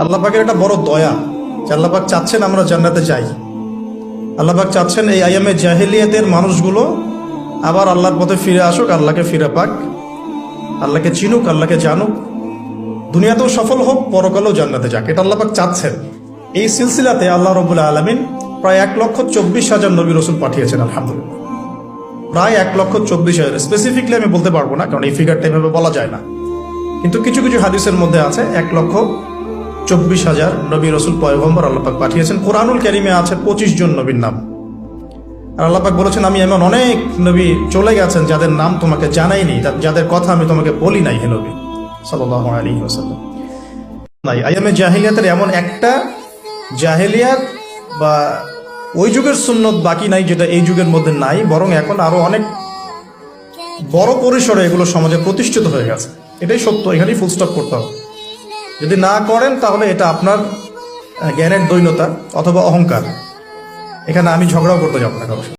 আল্লাহ পাকের একটা বড় দয়া যে আল্লাহ পাক চাচ্ছেন আমরা জান্নাতে যাই। আল্লাহ পাক চাচ্ছেন এই আইয়ামে জাহেলিয়াতের মানুষগুলো আবার আল্লাহর পথে ফিরে আসুক, আল্লাহকে ফিরে পাক, আল্লাহকে চিনুক, আল্লাহকে জানুক, দুনিয়াতেও সফল হোক, পরকালেও জান্নাতে যাক। এটা আল্লাহ পাক চাচ্ছেন। এই সিলসিলাতে আল্লাহ রাব্বুল আলামিন প্রায় 1,24,000 নবী রাসূল পাঠিয়েছেন। আলহামদুলিল্লাহ, প্রায় 1,24,000। স্পেসিফিকলি আমি বলতে পারবো না, কারণ এই ফিগারটা এভাবে বলা যায় না, কিন্তু কিছু কিছু হাদিসের মধ্যে আছে 1,24,000 নবী রাসূল পয়গম্বর আল্লাহ পাক পাঠিয়েছেন। কোরআনুল কারীমে আছে 25 জন নবীর নাম। আর আল্লাহ পাক বলেছেন, আমি এমন অনেক নবী চলে গেছেন যাদের নাম তোমাকে জানাইনি, যাদের কথা আমি তোমাকে বলি নাই, হে নবী সাল্লাল্লাহু আলাইহি ওয়াসাল্লাম। নাই, আইয়ামে জাহেলিয়াতের এমন একটা জাহেলিয়াত বা ওই যুগের সুন্নত বাকি নাই যেটা এই যুগের মধ্যে নাই, বরং এখন আরো অনেক বড় পরিসরে এগুলো সমাজে প্রতিষ্ঠিত হয়ে গেছে। এটাই সত্য, এখানেই ফুল স্টপ করতে হবে। যদি না করেন তাহলে এটা আপনার জ্ঞানের দৈন্যতা অথবা অহংকার। এখানে আমি ঝগড়াও করতে যাব না কারোর সাথে।